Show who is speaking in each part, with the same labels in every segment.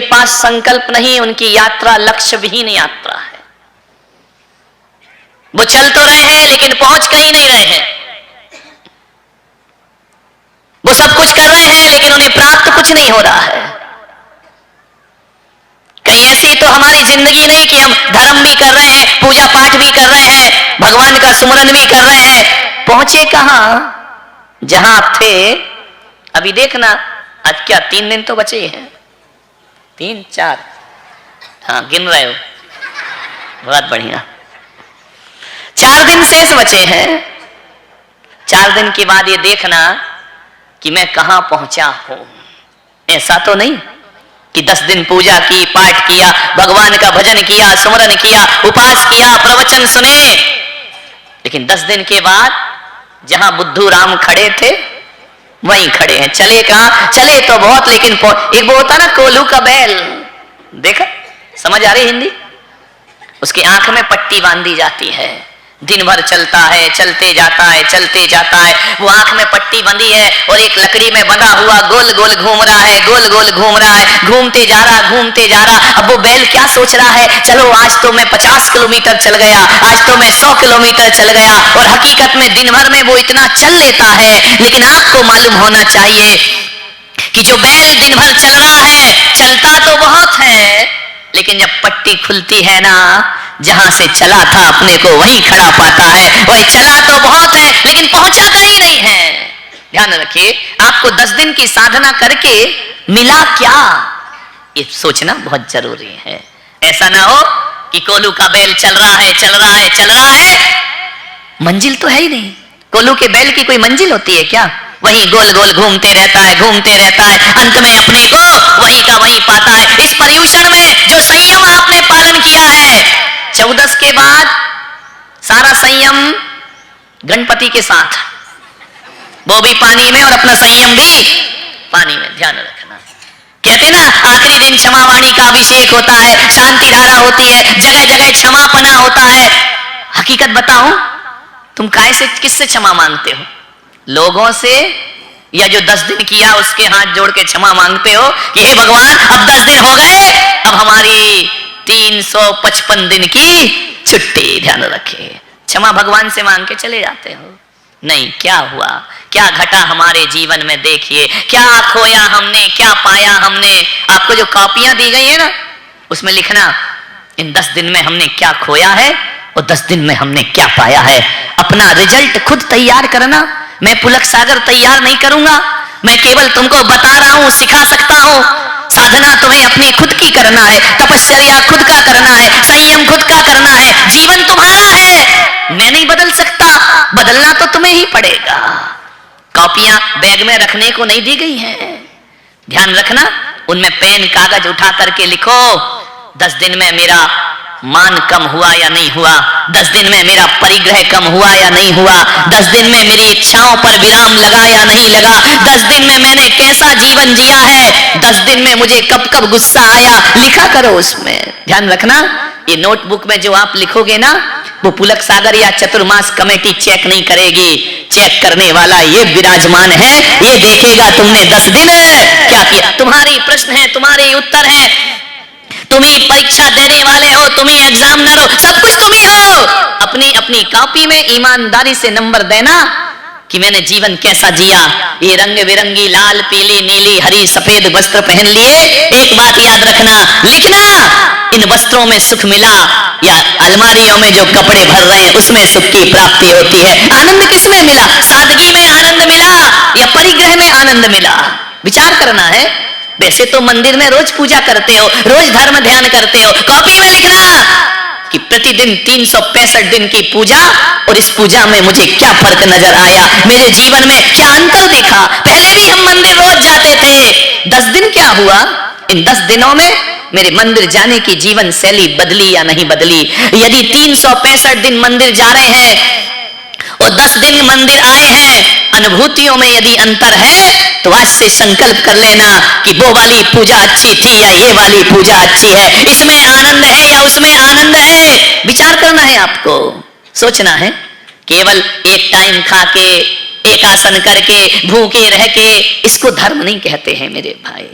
Speaker 1: पास संकल्प नहीं, उनकी यात्रा लक्ष्य विहीन यात्रा है। वो चल तो रहे हैं लेकिन पहुंच कहीं नहीं रहे हैं। वो सब कुछ कर रहे हैं लेकिन उन्हें प्राप्त कुछ नहीं हो रहा है। कहीं ऐसी तो हमारी जिंदगी नहीं कि हम धर्म भी कर रहे हैं, पूजा पाठ भी कर रहे हैं, भगवान का सुमरन भी कर रहे हैं, पहुंचे कहां? जहां आप थे। अभी देखना, आज क्या 3 दिन तो बचे हैं, 3 4, हाँ गिन रहे हो, बहुत बढ़िया। 4 दिन शेष बचे हैं। 4 दिन के बाद ये देखना कि मैं कहां पहुंचा हूं। ऐसा तो नहीं कि 10 दिन पूजा की, पाठ किया, भगवान का भजन किया, सुमरन किया, उपास किया, प्रवचन सुने, लेकिन 10 दिन के बाद जहां बुद्धू राम खड़े थे वहीं खड़े हैं। चले कहां? चले तो बहुत, लेकिन एक वो होता ना कोल्हू का बैल, देखा? समझ आ रही हिंदी? उसकी आंख में पट्टी बांधी जाती है, दिन भर चलता है, चलते जाता है, चलते जाता है, वो आंख में पट्टी बंधी है और एक लकड़ी में बंधा हुआ गोल गोल घूम रहा है, गोल गोल घूम रहा है, घूमते जा रहा, घूमते जा रहा। अब वो बैल क्या सोच रहा है? चलो आज तो मैं 50 किलोमीटर चल गया, आज तो मैं 100 किलोमीटर चल गया। और हकीकत में दिन भर में वो इतना चल लेता है, लेकिन आपको मालूम होना चाहिए कि जो बैल दिन भर चल रहा है, चलता तो बहुत है, लेकिन जब पट्टी खुलती है ना, जहां से चला था अपने को वहीं खड़ा पाता है। वही चला तो बहुत है लेकिन पहुंचा कहीं नहीं है। ध्यान रखिए, आपको 10 दिन की साधना करके मिला क्या, ये सोचना बहुत जरूरी है। ऐसा ना हो कि कोल्हू का बैल चल रहा है, चल रहा है, चल रहा है, मंजिल तो है ही नहीं। कोल्हू के बैल की कोई मंजिल होती है क्या? वही गोल गोल घूमते रहता है, घूमते रहता है, अंत में अपने को वही का वही पाता है। इस पर्यूषण में जो संयम आपने पालन किया है, 14 के बाद सारा संयम गणपति के साथ, वो भी पानी में और अपना संयम भी पानी में। ध्यान रखना, कहते ना आखिरी दिन क्षमावाणी का अभिषेक होता है, शांति धारा होती है, जगह जगह क्षमापना होता है। हकीकत बताऊं, तुम काहे से, किससे क्षमा मांगते हो? लोगों से, या जो 10 दिन किया उसके हाथ जोड़ के क्षमा मांगते हो कि हे भगवान अब 10 दिन हो गए, अब हमारी 355 दिन की छुट्टी। ध्यान रखे, क्षमा भगवान से मांग के चले जाते हो। नहीं, क्या हुआ, क्या घटा हमारे जीवन में, देखिए क्या खोया हमने, क्या पाया हमने। आपको जो कॉपियां दी गई है ना, उसमें लिखना इन 10 दिन में हमने क्या खोया है और 10 दिन में हमने क्या पाया है। अपना रिजल्ट खुद तैयार करना। मैं पुलक सागर तैयार नहीं करूंगा, मैं केवल तुमको बता रहा हूं, सिखा सकता हूं। साधना तुम्हें अपनी खुद की करना है, तपस्या खुद का करना है, संयम खुद का करना है। जीवन तुम्हारा है, मैं नहीं बदल सकता, बदलना तो तुम्हें ही पड़ेगा। कॉपियां बैग में रखने को नहीं दी गई हैं। ध्यान रखना, उनमें पेन कागज उठा करके लिखो, 10 दिन में मेरा मान कम हुआ या नहीं हुआ, 10 दिन में मेरा परिग्रह कम हुआ या नहीं हुआ, 10 दिन में मेरी इच्छाओं पर विराम लगा या नहीं लगा, 10 दिन में मैंने कैसा जीवन जिया है, 10 दिन में मुझे कब कब गुस्सा आया, लिखा करो उसमें। ध्यान रखना, ये नोटबुक में जो आप लिखोगे ना, वो पुलक सागर या चतुर्मास कमेटी चेक नहीं करेगी। चेक करने वाला ये विराजमान है, ये देखेगा तुमने 10 दिन क्या किया। तुम्हारी प्रश्न है, तुम्हारे उत्तर है, तुम ही परीक्षा देने वाले हो, तुम ही एग्जामिनर हो, सब कुछ तुम ही हो। अपनी अपनी कॉपी में ईमानदारी से नंबर देना कि मैंने जीवन कैसा जिया। ये रंग बिरंगी लाल पीली नीली हरी सफेद वस्त्र पहन लिए, एक बात याद रखना, लिखना इन वस्त्रों में सुख मिला या अलमारियों में जो कपड़े भर रहे हैं उसमें सुख की प्राप्ति होती है। आनंद किसमें मिला? सादगी में आनंद मिला या परिग्रह में आनंद मिला? विचार करना है। वैसे तो मंदिर में रोज पूजा करते हो, रोज धर्म ध्यान करते हो, कॉपी में लिखना कि प्रतिदिन 365 दिन की पूजा और इस पूजा में मुझे क्या फर्क नजर आया, मेरे जीवन में क्या अंतर दिखा। पहले भी हम मंदिर रोज जाते थे, 10 दिन क्या हुआ, इन 10 दिनों में मेरे मंदिर जाने की जीवन शैली बदली या नहीं बदली। यदि 365 दिन मंदिर जा रहे हैं और 10 दिन मंदिर आए हैं, अनुभूतियों में यदि अंतर है तो आज से संकल्प कर लेना कि वो वाली पूजा अच्छी थी या ये वाली पूजा अच्छी है, इसमें आनंद है या उसमें आनंद है। विचार करना है, आपको सोचना है। केवल एक टाइम खा के, एक आसन करके, भूखे रह के, इसको धर्म नहीं कहते हैं मेरे भाई।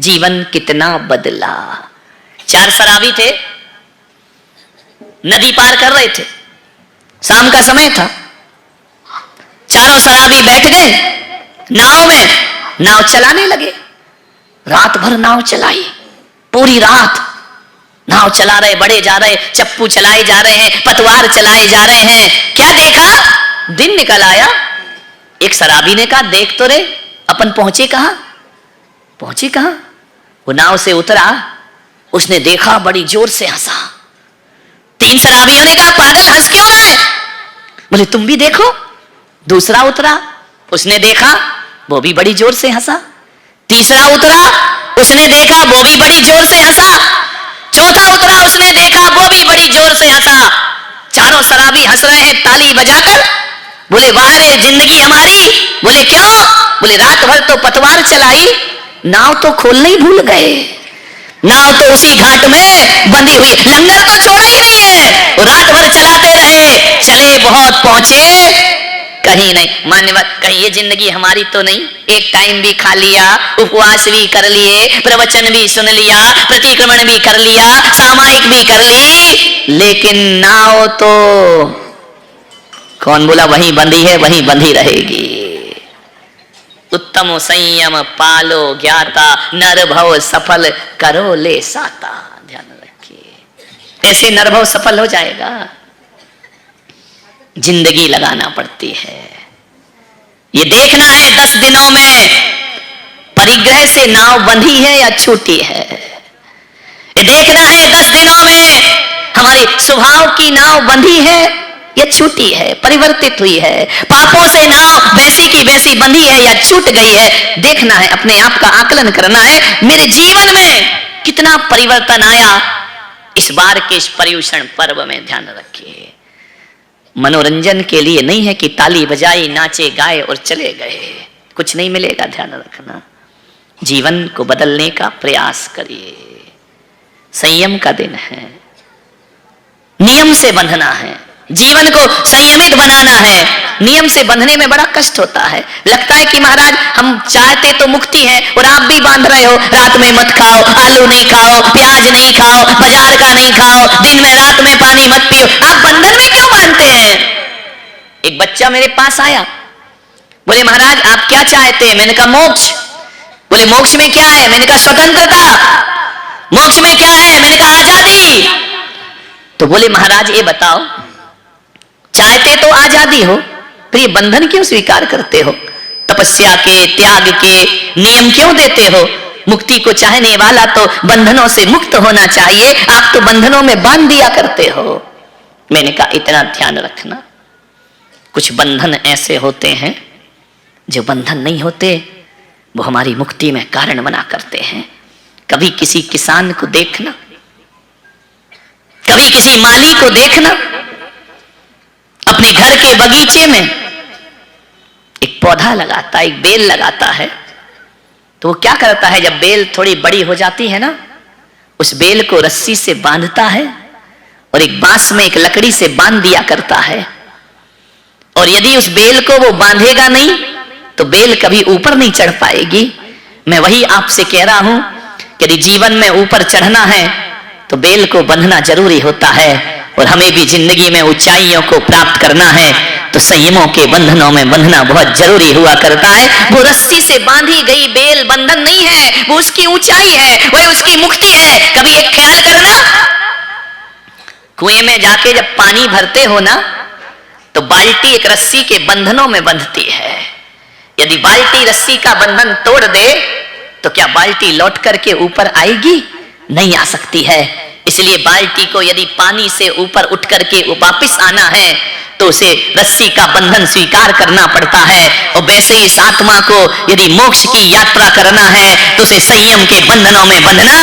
Speaker 1: जीवन कितना बदला। 4 शराबी थे, नदी पार कर रहे थे, शाम का समय था। चारों शराबी बैठ गए नाव में, नाव चलाने लगे। रात भर नाव चलाई, पूरी रात नाव चला रहे, बढ़े जा रहे, चप्पू चलाए जा रहे हैं, पतवार चलाए जा रहे हैं। क्या देखा, दिन निकल आया। एक शराबी ने कहा, देख तो रे अपन पहुंचे कहां, पहुंचे कहां। वो नाव से उतरा, उसने देखा, बड़ी जोर से हंसा। 3 शराबियों ने कहा, पागल हंस क्यों रहा है। बोले तुम भी देखो। दूसरा उतरा, उसने देखा, वो भी बड़ी जोर से हंसा। तीसरा उतरा, उसने देखा, वो भी बड़ी जोर से हंसा। चौथा उतरा, उसने देखा, वो भी बड़ी जोर से हंसा। चारों शराबी हंस रहे हैं ताली बजाकर। बोले वाह रे जिंदगी हमारी। बोले क्यों। बोले रात भर तो पतवार चलाई, नाव तो खोलना ही भूल गए। नाव तो उसी घाट में बंधी हुई, लंगर तो छोड़ा ही नहीं है। वो रात भर चलाते रहे, चले बहुत, पहुंचे कहीं नहीं। मान्यवर, कहीं ये जिंदगी हमारी तो नहीं। एक टाइम भी खा लिया, उपवास भी कर लिए, प्रवचन भी सुन लिया, प्रतिक्रमण भी कर लिया, सामायिक भी कर ली, लेकिन नाव तो कौन बोला वहीं बंधी है, वहीं बंधी रहेगी। उत्तम संयम पालो ज्ञाता, नर भव सफल करो ले साता। ध्यान रखिए, ऐसे नर भव सफल हो जाएगा। जिंदगी लगाना पड़ती है। ये देखना है 10 दिनों में परिग्रह से नाव बंधी है या छूटी है। ये देखना है 10 दिनों में हमारे स्वभाव की नाव बंधी है या छूटी है, परिवर्तित हुई है। पापों से नाव वैसी की वैसी बंधी है या छूट गई है। देखना है, अपने आप का आकलन करना है, मेरे जीवन में कितना परिवर्तन आया इस बार के इस पर्युषण पर्व में। ध्यान रखिए, मनोरंजन के लिए नहीं है कि ताली बजाई, नाचे गाए और चले गए, कुछ नहीं मिलेगा। ध्यान रखना, जीवन को बदलने का प्रयास करिए। संयम का दिन है, नियम से बंधना है, जीवन को संयमित बनाना है। नियम से बंधने में बड़ा कष्ट होता है। लगता है कि महाराज हम चाहते तो मुक्ति है और आप भी बांध रहे हो, रात में मत खाओ, आलू नहीं खाओ, प्याज नहीं खाओ, बाजार का नहीं खाओ, दिन में रात में पानी मत पियो। आप बंधन में क्यों बांधते हैं। एक बच्चा मेरे पास आया, बोले महाराज आप क्या चाहते हैं। मैंने कहा मोक्ष। बोले मोक्ष में क्या है। मैंने कहा स्वतंत्रता। मोक्ष में क्या है। मैंने कहा आजादी। तो बोले महाराज ये बताओ, चाहते तो आजादी हो, फिर ये बंधन क्यों स्वीकार करते हो। तपस्या के, त्याग के नियम क्यों देते हो। मुक्ति को चाहने वाला तो बंधनों से मुक्त होना चाहिए, आप तो बंधनों में बांध दिया करते हो। मैंने कहा इतना ध्यान रखना, कुछ बंधन ऐसे होते हैं जो बंधन नहीं होते, वो हमारी मुक्ति में कारण बना करते हैं। कभी किसी किसान को देखना, कभी किसी माली को देखना, अपने घर के बगीचे में एक पौधा लगाता है, एक बेल लगाता है, तो वो क्या करता है, जब बेल थोड़ी बड़ी हो जाती है ना, उस बेल को रस्सी से बांधता है और एक बांस में एक लकड़ी से बांध दिया करता है। और यदि उस बेल को वो बांधेगा नहीं तो बेल कभी ऊपर नहीं चढ़ पाएगी। मैं वही आपसे कह रहा हूं कि यदि जीवन में ऊपर चढ़ना है तो बेल को बंधना जरूरी होता है, और हमें भी जिंदगी में ऊंचाइयों को प्राप्त करना है तो संयमों के बंधनों में बंधना बहुत जरूरी हुआ करता है। वो रस्सी से बांधी गई बेल बंधन नहीं है, वो उसकी ऊंचाई है, वो उसकी मुक्ति है। कभी एक ख्याल करना, कुएं में जाके जब पानी भरते हो ना, तो बाल्टी एक रस्सी के बंधनों में बंधती है। यदि बाल्टी रस्सी का बंधन तोड़ दे तो क्या बाल्टी लौट करके ऊपर आएगी? नहीं आ सकती है। इसलिए बाल्टी को यदि पानी से ऊपर उठ करके वापिस आना है तो उसे रस्सी का बंधन स्वीकार करना पड़ता है। और वैसे ही इस आत्मा को यदि मोक्ष की यात्रा करना है तो उसे संयम के बंधनों में बंधना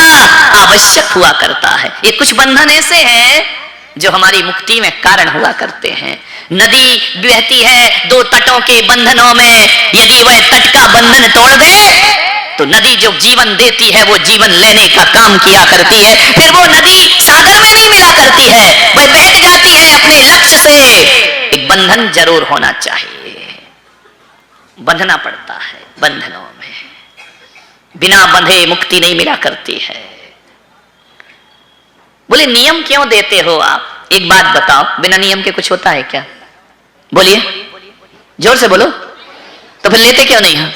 Speaker 1: आवश्यक हुआ करता है। ये कुछ बंधन ऐसे हैं जो हमारी मुक्ति में कारण हुआ करते हैं। नदी बहती है दो तटों के बंधनों में, यदि वह तट का बंधन तोड़ दे तो नदी जो जीवन देती है वो जीवन लेने का काम किया करती है। फिर वो नदी सागर में नहीं मिला करती है, वह बह जाती है अपने लक्ष्य से। एक बंधन जरूर होना चाहिए, बंधना पड़ता है बंधनों में। बिना बंधे मुक्ति नहीं मिला करती है। बोले नियम क्यों देते हो आप? एक बात बताओ, बिना नियम के कुछ होता है क्या? बोलिए, जोर से बोलो। तो फिर लेते क्यों नहीं हो?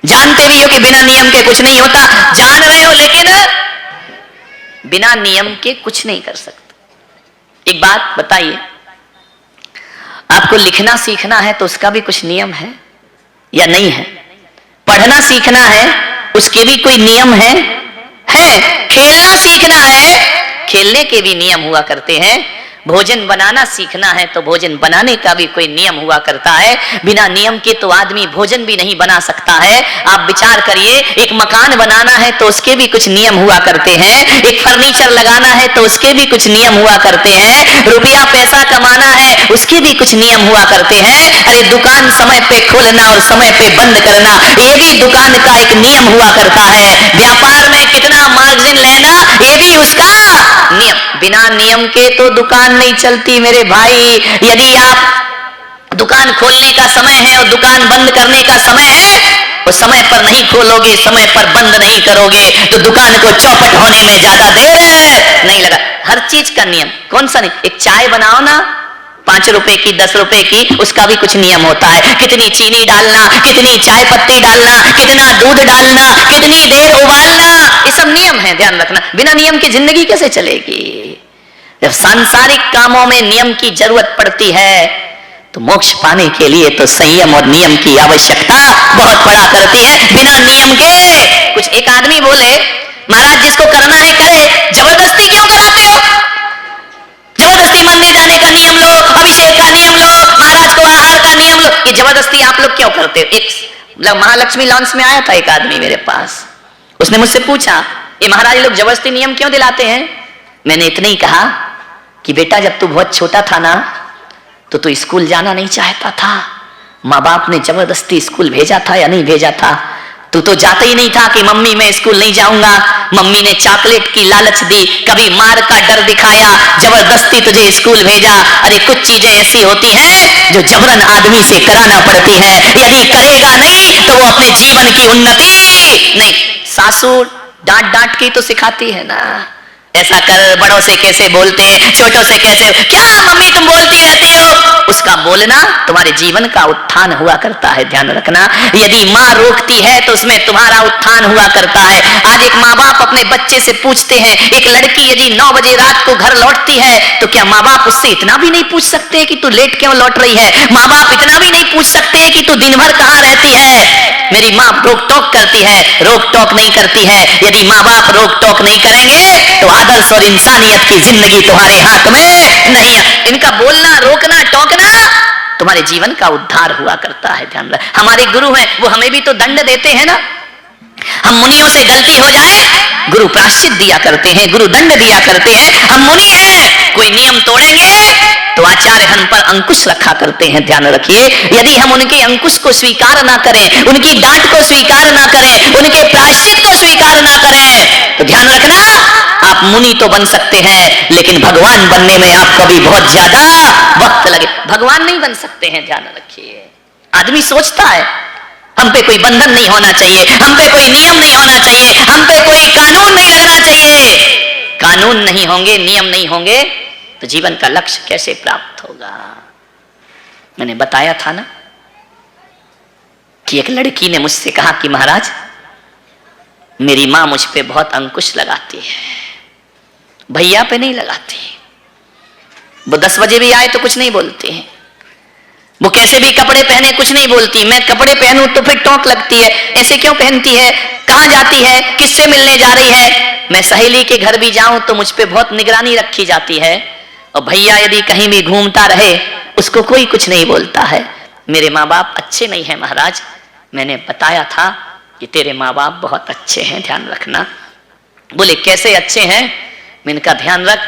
Speaker 1: जानते भी हो कि बिना नियम के कुछ नहीं होता, जान रहे हो, लेकिन बिना नियम के कुछ नहीं कर सकते। एक बात बताइए, आपको लिखना सीखना है तो उसका भी कुछ नियम है या नहीं है? पढ़ना सीखना है, उसके भी कोई नियम है? खेलना सीखना है, खेलने के भी नियम हुआ करते हैं। भोजन बनाना सीखना है तो भोजन बनाने का भी कोई नियम हुआ करता है। बिना नियम के तो आदमी भोजन भी नहीं बना सकता है। आप विचार करिए, एक मकान बनाना है तो उसके भी कुछ नियम हुआ करते हैं, एक फर्नीचर लगाना है तो उसके भी कुछ नियम हुआ करते हैं, रुपया पैसा कमाना है उसके भी कुछ नियम हुआ करते हैं। अरे दुकान समय पे खोलना और समय पे बंद करना, ये भी दुकान का एक नियम हुआ करता है। व्यापार में कितना मार्जिन लेना, ये भी उसका नियम। बिना नियम के तो दुकान नहीं चलती मेरे भाई। यदि आप दुकान खोलने का समय है और दुकान बंद करने का समय है, वो समय पर नहीं खोलोगे, समय पर बंद नहीं करोगे तो दुकान को चौपट होने में ज्यादा देर नहीं लगा। हर चीज का नियम। कौन सा नहीं? एक चाय बनाओ ना, 5 रुपए की, 10 रुपए की, उसका भी कुछ नियम होता है। कितनी चीनी डालना, कितनी चाय पत्ती डालना, कितना दूध डालना, कितनी देर उबालना, ये सब नियम है, ध्यान रखना। बिना नियम की जिंदगी कैसे चलेगी? जब सांसारिक कामों में नियम की जरूरत पड़ती है तो मोक्ष पाने के लिए तो संयम और नियम की आवश्यकता बहुत पड़ा करती है। बिना नियम के कुछ। एक आदमी बोले, महाराज जिसको करना है करे, जबरदस्ती क्यों कराते हो? जबरदस्ती मंदिर जाने का नियम लो, अभिषेक का नियम लो, महाराज को आहार का नियम लो, ये जबरदस्ती आप लोग क्यों करते हो? एक महालक्ष्मी लॉन्च में आया था एक आदमी मेरे पास, उसने मुझसे पूछा, ये महाराज लोग जबरदस्ती नियम क्यों दिलाते हैं? मैंने इतना ही कहा कि बेटा जब तू बहुत छोटा था ना तो तू स्कूल जाना नहीं चाहता था, माँ बाप ने जबरदस्ती स्कूल भेजा था या नहीं भेजा था? तू तो जाता ही नहीं था कि मम्मी मैं स्कूल नहीं जाऊंगा, मम्मी ने चॉकलेट की लालच दी, कभी मार का डर दिखाया, जबरदस्ती तुझे स्कूल भेजा। अरे कुछ चीजें ऐसी होती हैं जो जबरन आदमी से कराना पड़ती है। यदि करेगा नहीं तो वो अपने जीवन की उन्नति नहीं। सासू डांट डांट के तो सिखाती है ना, ऐसा कर, बड़ों से कैसे बोलते हैं, छोटों से कैसे, क्या मम्मी तुम बोलती रहती हो? उसका बोलना तुम्हारे जीवन का उत्थान हुआ करता है, ध्यान रखना। यदि माँ रोकती है तो उसमें तुम्हारा उत्थान हुआ करता है। आज एक माँ बाप अपने बच्चे से पूछते हैं, एक लड़की यदि 9 बजे रात को घर लौटती है तो क्या माँ बाप उससे इतना भी नहीं पूछ सकते कि तू लेट क्यों लौट रही है? माँ बाप इतना भी नहीं पूछ सकते कि तू दिन भर कहाँ रहती है? मेरी माँ रोक टोक करती है, रोक टोक नहीं करती है। यदि माँ बाप रोक टोक नहीं करेंगे तो आदर्श और इंसानियत की जिंदगी तुम्हारे हाथ में नहीं है। इनका बोलना, रोकना, टोकना तुम्हारे जीवन का उद्धार हुआ करता है, ध्यान रख। हमारे गुरु हैं, वो हमें भी तो दंड देते हैं ना। हम मुनियों से गलती हो जाए, गुरु प्रायश्चित दिया करते हैं, गुरु दंड दिया करते हैं। हम मुनि हैं, कोई नियम तोड़ेंगे तो आचार्य हम पर अंकुश रखा करते हैं, ध्यान रखिए। यदि हम उनके अंकुश को स्वीकार ना करें, उनकी डांट को स्वीकार ना करें, उनके प्रायश्चित को स्वीकार ना करें तो ध्यान रखना, आप मुनि तो बन सकते हैं लेकिन भगवान बनने में आपको भी बहुत ज्यादा वक्त लगे। भगवान नहीं बन सकते हैं, ध्यान रखिए। आदमी सोचता है हम पे कोई बंधन नहीं होना चाहिए, हम पे कोई नियम नहीं होना चाहिए, हम पे कोई कानून नहीं लगना चाहिए। कानून नहीं होंगे, नियम नहीं होंगे तो जीवन का लक्ष्य कैसे प्राप्त होगा? मैंने बताया था ना कि एक लड़की ने मुझसे कहा कि महाराज मेरी माँ मुझ पे बहुत अंकुश लगाती है, भैया पे नहीं लगाती। वो 10 बजे भी आए तो कुछ नहीं बोलती है, वो कैसे भी कपड़े पहने कुछ नहीं बोलती। मैं कपड़े पहनूं तो फिर टोक लगती है, ऐसे क्यों पहनती है, कहाँ जाती है, किससे मिलने जा रही है। मैं सहेली के घर भी जाऊं तो मुझ पे बहुत निगरानी रखी जाती है, और भैया यदि कहीं भी घूमता रहे उसको कोई कुछ नहीं बोलता है। मेरे माँ बाप अच्छे नहीं हैं महाराज। मैंने बताया था कि तेरे माँ बाप बहुत अच्छे हैं, ध्यान रखना। बोले कैसे अच्छे हैं? मैंने कहा ध्यान रख,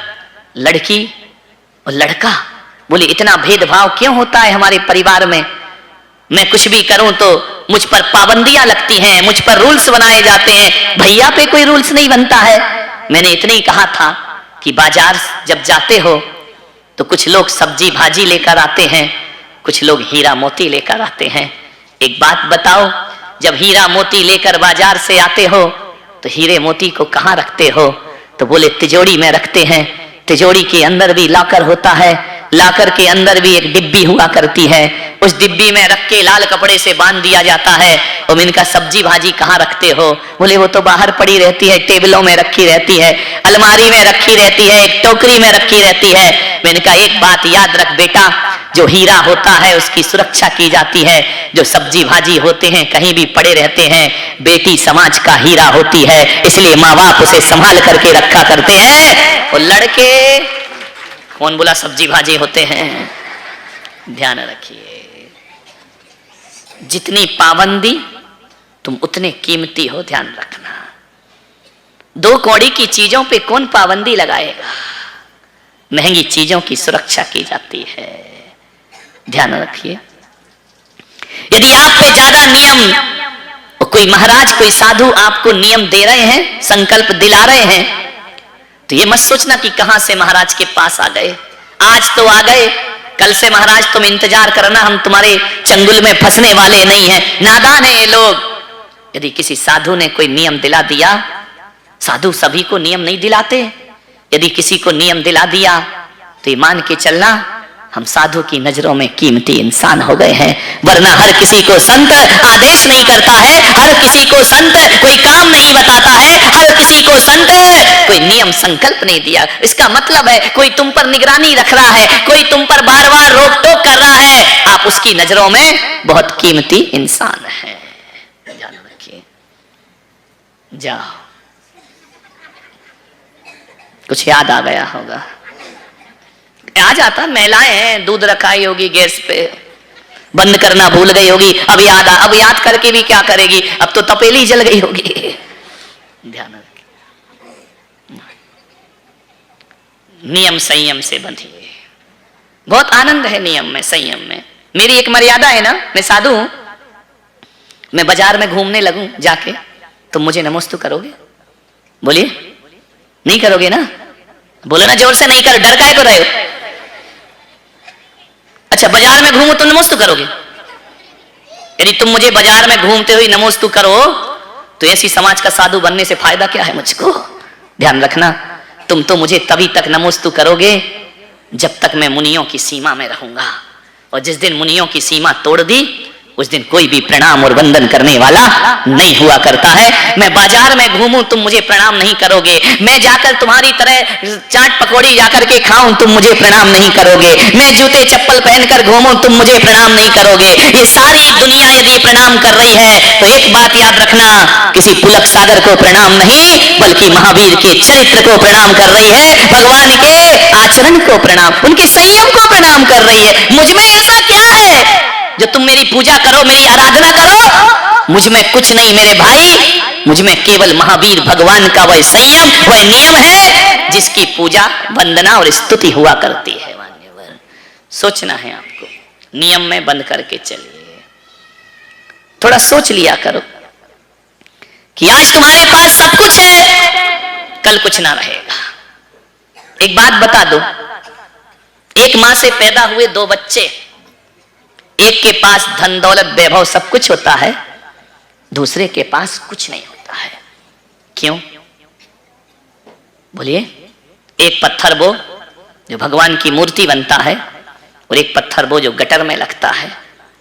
Speaker 1: लड़की और लड़का, बोले इतना भेदभाव क्यों होता है हमारे परिवार में? मैं कुछ भी करूं तो मुझ पर पाबंदियां लगती हैं, मुझ पर रूल्स बनाए जाते हैं, भैया पे कोई रूल्स नहीं बनता है। मैंने इतना ही कहा था कि बाजार जब जाते हो तो कुछ लोग सब्जी भाजी लेकर आते हैं, कुछ लोग हीरा मोती लेकर आते हैं। एक बात बताओ, जब हीरा मोती लेकर बाजार से आते हो तो हीरे मोती को कहाँ रखते हो? तो बोले तिजोरी में रखते हैं। तिजोरी के अंदर भी लॉकर होता है, लॉकर के अंदर भी एक डिब्बी हुआ करती है, उस डिब्बी में रख के लाल कपड़े से बांध दिया जाता है। और इनका सब्जी भाजी कहाँ रखते हो? बोले वो तो बाहर पड़ी रहती है, टेबलों में रखी रहती है, अलमारी में रखी रहती है, एक टोकरी में रखी रहती है। मैंने कहा एक बात याद रख बेटा, जो हीरा होता है उसकी सुरक्षा की जाती है, जो सब्जी भाजी होते हैं कहीं भी पड़े रहते हैं। बेटी समाज का हीरा होती है, इसलिए माँ बाप उसे संभाल करके रखा करते हैं। और लड़के कौन बोला सब्जी भाजी होते हैं? ध्यान रखिए, जितनी पाबंदी तुम उतने कीमती हो, ध्यान रखना। 2 कौड़ी की चीजों पे कौन पाबंदी लगाएगा? महंगी चीजों की सुरक्षा की जाती है, ध्यान रखिए। यदि आप पे ज्यादा नियम, कोई महाराज कोई साधु आपको नियम दे रहे हैं, संकल्प दिला रहे हैं, तो ये मत सोचना कि कहां से महाराज के पास आ गए। आज तो आ गए, कल से महाराज तुम इंतजार करना, हम तुम्हारे चंगुल में फंसने वाले नहीं हैं। नादान है ये लोग। यदि किसी साधु ने कोई नियम दिला दिया, साधु सभी को नियम नहीं दिलाते, यदि किसी को नियम दिला दिया तो ये मान के चलना हम साधु की नजरों में कीमती इंसान हो गए हैं। वरना हर किसी को संत आदेश नहीं करता है, हर किसी को संत कोई काम नहीं बताता है, हर किसी को संत कोई नियम संकल्प नहीं दिया। इसका मतलब है कोई तुम पर निगरानी रख रहा है, कोई तुम पर बार बार रोक टोक कर रहा है, आप उसकी नजरों में बहुत कीमती इंसान है। ध्यान रखिए। जाओ, कुछ याद आ गया होगा। आ जाता, महिलाएं हैं, दूध रखाई होगी गैस पे, बंद करना भूल गई होगी, अब याद करके भी क्या करेगी, अब तो तपेली जल गई होगी। ध्यान रखिए, नियम संयम से बंधिए। बहुत आनंद है नियम में, संयम में। मेरी एक मर्यादा है ना, मैं साधु हूं, मैं बाजार में घूमने लगूं जाके, तुम मुझे नमस्ते करोगे? बोलिए, नहीं करोगे ना? बोलो ना जोर से, नहीं करो, डर काहे को रहे हो? अच्छा, बाजार में घूमो तो नमोस्तु करोगे? यदि तुम मुझे बाजार में घूमते हुए नमोस्तु करो तो ऐसी समाज का साधु बनने से फायदा क्या है मुझको? ध्यान रखना, तुम तो मुझे तभी तक नमोस्तु करोगे जब तक मैं मुनियों की सीमा में रहूंगा, और जिस दिन मुनियों की सीमा तोड़ दी उस दिन कोई भी प्रणाम और वंदन करने वाला नहीं हुआ करता है। मैं बाजार में घूमूं तुम मुझे प्रणाम नहीं करोगे, मैं जाकर तुम्हारी तरह चाट पकौड़ी जाकर के खाऊं तुम मुझे प्रणाम नहीं करोगे, मैं जूते चप्पल पहनकर घूमूं तुम मुझे प्रणाम नहीं करोगे। ये सारी दुनिया यदि प्रणाम कर रही है तो एक बात याद रखना, किसी पुलक सागर को प्रणाम नहीं बल्कि महावीर के चरित्र को प्रणाम कर रही है, भगवान के आचरण को प्रणाम, उनके संयम को प्रणाम कर रही है। मुझ में ऐसा क्या है जो तुम मेरी पूजा करो, मेरी आराधना करो? मुझ में कुछ नहीं मेरे भाई, मुझ में केवल महावीर भगवान का वह संयम, वह नियम है जिसकी पूजा वंदना और स्तुति हुआ करती है। सोचना है आपको, नियम में बंद करके चलिए। थोड़ा सोच लिया करो कि आज तुम्हारे पास सब कुछ है, कल कुछ ना रहेगा। एक बात बता दो, एक मां से पैदा हुए 2 बच्चे, एक के पास धन दौलत वैभव सब कुछ होता है, दूसरे के पास कुछ नहीं होता है। क्यों? बोलिए। एक पत्थर वो जो भगवान की मूर्ति बनता है और एक पत्थर वो जो गटर में लगता है।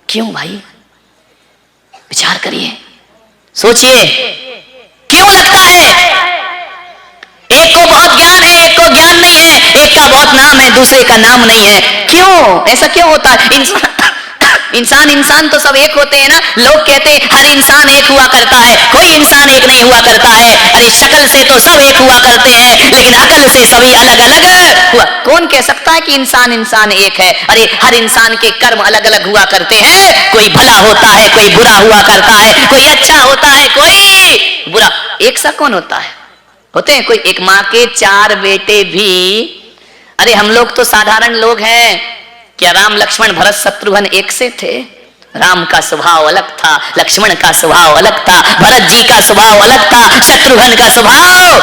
Speaker 1: क्यों भाई? विचार करिए, सोचिए, क्यों लगता है? एक को बहुत ज्ञान है, एक को ज्ञान नहीं है, एक का बहुत नाम है, दूसरे का नाम नहीं है। क्यों? ऐसा क्यों होता है? इंसान तो सब एक होते हैं ना। लोग कहते हैं हर इंसान एक हुआ करता है, कोई इंसान एक नहीं हुआ करता है। अरे शक्ल से तो सब एक हुआ करते हैं, लेकिन अकल से सभी अलग अलग हुआ। कौन कह सकता है कि इंसान एक है? अरे हर इंसान के कर्म अलग अलग हुआ करते हैं, कोई भला होता है, कोई बुरा हुआ करता है, कोई अच्छा होता है, कोई बुरा। एक सा कौन होता है? होते हैं कोई। एक माँ के 4 बेटे भी, अरे हम लोग तो साधारण लोग हैं। क्या राम लक्ष्मण भरत शत्रुघ्न एक से थे? राम का स्वभाव अलग था, लक्ष्मण का स्वभाव अलग था, भरत जी का स्वभाव अलग था, शत्रुघ्न का स्वभाव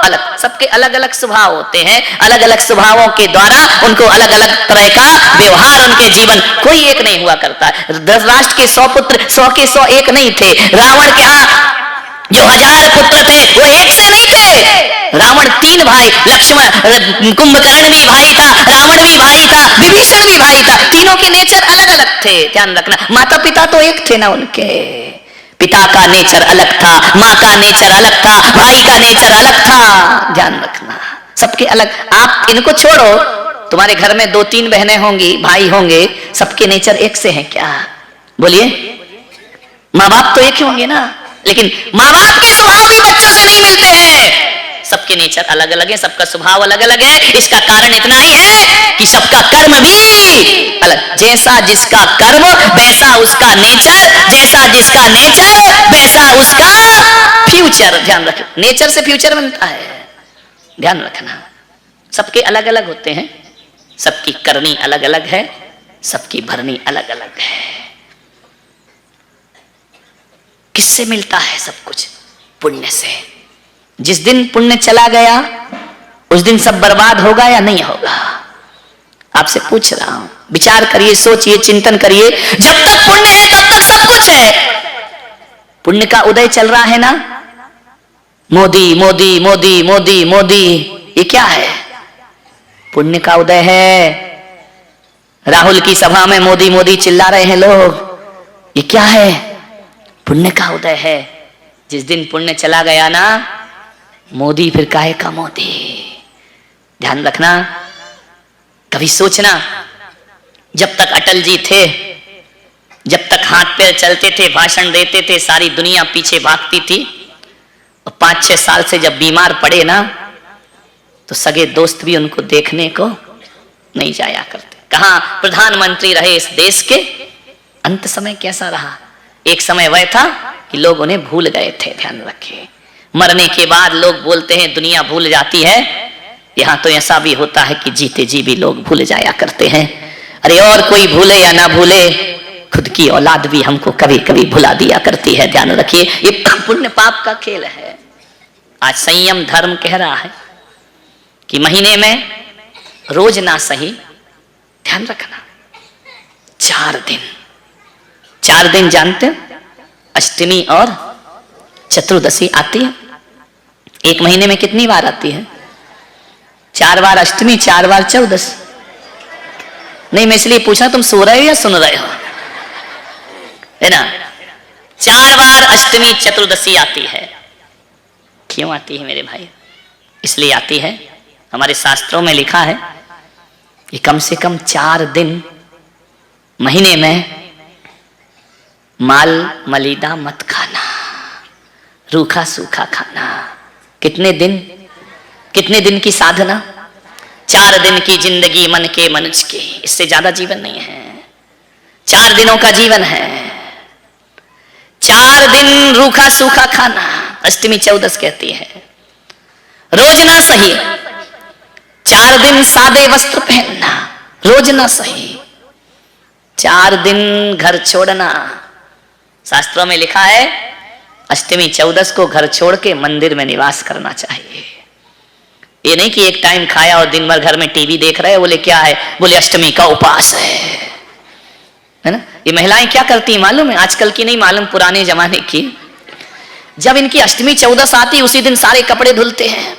Speaker 1: अलग। सबके अलग अलग स्वभाव होते हैं, अलग अलग स्वभावों के द्वारा उनको अलग अलग तरह का व्यवहार, उनके जीवन कोई एक नहीं हुआ करता। धृतराष्ट्र के 100 पुत्र 100 के 100 एक नहीं थे। रावण के जो 1000 पुत्र थे वो एक से नहीं थे। रावण 3 भाई, लक्ष्मण, कुंभकर्ण भी भाई था, रावण भी भाई था, विभीषण भी भाई था। तीनों के नेचर अलग अलग थे, ध्यान रखना। माता पिता तो एक थे ना उनके, पिता का नेचर अलग था, माँ का नेचर अलग था, भाई का नेचर अलग था, ध्यान रखना। सबके अलग। आप इनको छोड़ो, तुम्हारे घर में 2-3 बहनें होंगी, भाई होंगे, सबके नेचर एक से हैं क्या? बोलिए। माँ बाप तो एक ही होंगे ना, लेकिन माँ बाप के स्वभाव भी बच्चों से नहीं मिलते हैं। सबके नेचर अलग अलग है, सबका स्वभाव अलग अलग है। इसका कारण इतना ही है कि सबका कर्म भी अलग। जैसा जिसका कर्म वैसा उसका नेचर, जैसा जिसका नेचर वैसा उसका फ्यूचर। ध्यान रखो, नेचर से फ्यूचर बनता है, ध्यान रखना। सबके अलग अलग होते हैं, सबकी करनी अलग अलग है, सबकी भरनी अलग अलग है। किससे मिलता है सब कुछ? पुण्य से। जिस दिन पुण्य चला गया उस दिन सब बर्बाद होगा या नहीं होगा? आपसे पूछ रहा हूं, विचार करिए, सोचिए, चिंतन करिए। जब तक पुण्य है तब तक सब कुछ है। पुण्य का उदय चल रहा है ना, मोदी मोदी मोदी मोदी मोदी, ये क्या है? पुण्य का उदय है। राहुल की सभा में मोदी मोदी चिल्ला रहे हैं लोग, ये क्या है? पुण्य का उदय है। जिस दिन पुण्य चला गया ना, मोदी फिर काहे का मोदी। ध्यान रखना। कभी सोचना, जब तक अटल जी थे, जब तक हाथ पैर चलते थे, भाषण देते थे, सारी दुनिया पीछे भागती थी, और 5-6 साल से जब बीमार पड़े ना, तो सगे दोस्त भी उनको देखने को नहीं जाया करते। कहां प्रधानमंत्री रहे इस देश के, अंत समय कैसा रहा? एक समय वह था कि लोग उन्हें भूल गए थे, ध्यान रखिए। मरने के बाद लोग बोलते हैं दुनिया भूल जाती है, यहां तो ऐसा भी होता है कि जीते जी भी लोग भूल जाया करते हैं। अरे और कोई भूले या ना भूले, खुद की औलाद भी हमको कभी कभी भुला दिया करती है, ध्यान रखिए। ये पुण्य पाप का खेल है। आज संयम धर्म कह रहा है कि महीने में रोज ना सही, ध्यान रखना, 4 दिन। 4 दिन जानते हो? अष्टमी और चतुर्दशी आती है। एक महीने में कितनी बार आती है? 4 बार अष्टमी, 4 बार चौदस। नहीं, मैं इसलिए पूछा तुम सो रहे हो या सुन रहे हो, है ना? 4 बार अष्टमी चतुर्दशी आती है। क्यों आती है मेरे भाई? इसलिए आती है, हमारे शास्त्रों में लिखा है कि कम से कम 4 दिन महीने में माल मलिदा मत खाना, रूखा सूखा खाना। कितने दिन? कितने दिन की साधना? 4 दिन की जिंदगी मन के मनुष्य की, इससे ज्यादा जीवन नहीं है। 4 दिनों का जीवन है। 4 दिन रूखा सूखा खाना, अष्टमी चौदस कहती है। रोज ना सही, 4 दिन सादे वस्त्र पहनना, रोज ना सही। 4 दिन घर छोड़ना। शास्त्रों में लिखा है अष्टमी चौदस को घर छोड़ के मंदिर में निवास करना चाहिए। ये नहीं कि एक टाइम खाया और दिन भर घर में टीवी देख रहे, बोले क्या है? बोले अष्टमी का उपास है ना? ये महिलाएं क्या करती मालूम है? आजकल की नहीं, मालूम पुराने जमाने की। जब इनकी अष्टमी चौदस आती, उसी दिन सारे कपड़े धुलते हैं।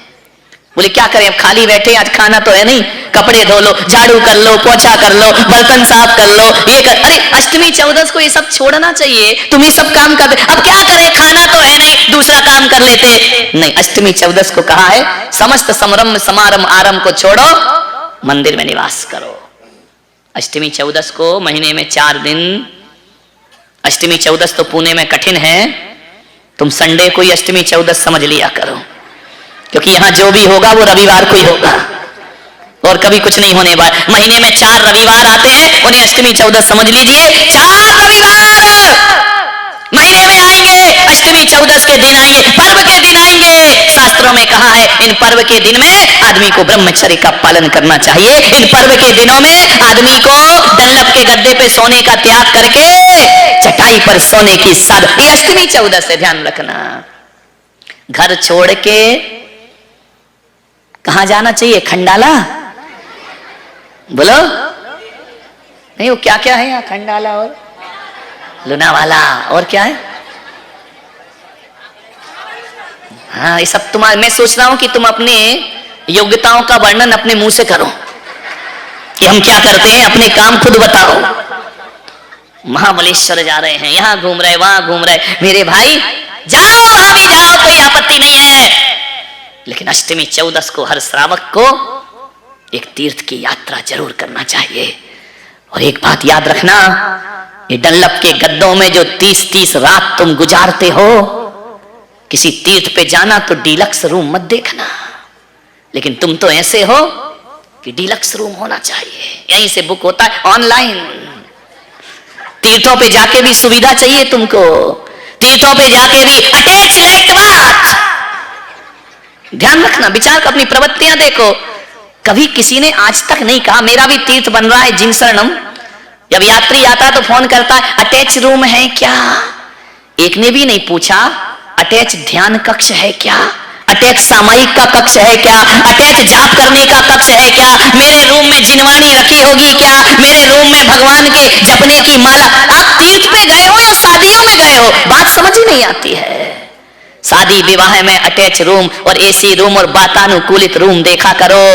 Speaker 1: बोले क्या करें, अब खाली बैठे, आज खाना तो है नहीं, कपड़े धो लो, झाड़ू कर लो, पोछा कर लो, बर्तन साफ कर लो, ये कर। अरे अष्टमी चौदस को ये सब छोड़ना चाहिए। तुम ही सब काम कर, अब क्या करें, खाना तो है नहीं, दूसरा काम कर लेते। नहीं, अष्टमी चौदस को कहा है समस्त समरम समारंभ आरंभ को छोड़ो, मंदिर में निवास करो। अष्टमी चौदस को महीने में 4 दिन। अष्टमी चौदस तो पुणे में कठिन है, तुम संडे को ही अष्टमी चौदस समझ लिया करो, क्योंकि यहां जो भी होगा वो रविवार को ही होगा और कभी कुछ नहीं होने वाला। महीने में 4 रविवार आते हैं, उन्हें अष्टमी चौदस समझ लीजिए। 4 रविवार महीने में आएंगे, अष्टमी चौदस के दिन आएंगे, पर्व के दिन आएंगे। शास्त्रों में कहा है इन पर्व के दिन में आदमी को ब्रह्मचर्य का पालन करना चाहिए। इन पर्व के दिनों में आदमी को डंलप के गद्दे पे सोने का त्याग करके चटाई पर सोने की साध, ये अष्टमी चौदस है, ध्यान रखना। घर छोड़ के कहां जाना चाहिए? खंडाला? बोलो नहीं, वो क्या क्या है यहाँ? खंडाला और लोनावाला और क्या है? हाँ, ये सब तुम्हारे। मैं सोच रहा हूं कि तुम अपने योग्यताओं का वर्णन अपने मुंह से करो कि हम क्या करते हैं, अपने काम खुद बताओ। महाबलेश्वर जा रहे हैं, यहां घूम रहे, वहां घूम रहे। मेरे भाई जाओ, वहां भी जाओ, कोई आपत्ति नहीं है, लेकिन अष्टमी 14 को हर श्रावक को एक तीर्थ की यात्रा जरूर करना चाहिए। और एक बात याद रखना, ये डनलप के गद्दों में जो 30-30 रात तुम गुजारते हो, किसी तीर्थ पे जाना तो डीलक्स रूम मत देखना। लेकिन तुम तो ऐसे हो कि डीलक्स रूम होना चाहिए, यहीं से बुक होता है ऑनलाइन। तीर्थों पे जाके भी सुविधा चाहिए तुमको, तीर्थों पे जाके भी अटैच डायरेक्ट बात। ध्यान रखना, विचार कर, अपनी प्रवृत्तियां देखो। कभी किसी ने आज तक नहीं कहा मेरा भी तीर्थ बन रहा है जिन शरणम। जब यात्री आता है तो फोन करता है अटैच रूम है क्या? एक ने भी नहीं पूछा अटैच ध्यान कक्ष है क्या, अटैच सामायिक का कक्ष है क्या, अटैच जाप करने का कक्ष है क्या, मेरे रूम में जिनवानी रखी होगी क्या, मेरे रूम में भगवान के जपने की माला। आप तीर्थ पे गए हो या शादियों में गए हो, बात समझ ही नहीं आती है। शादी विवाह में अटैच रूम और एसी रूम और वातानुकूलित रूम देखा करो।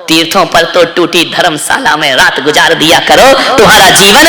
Speaker 1: तीर्थों पर तो टूटी धर्मशाला में रात गुजार दिया करो। तुम्हारा जीवन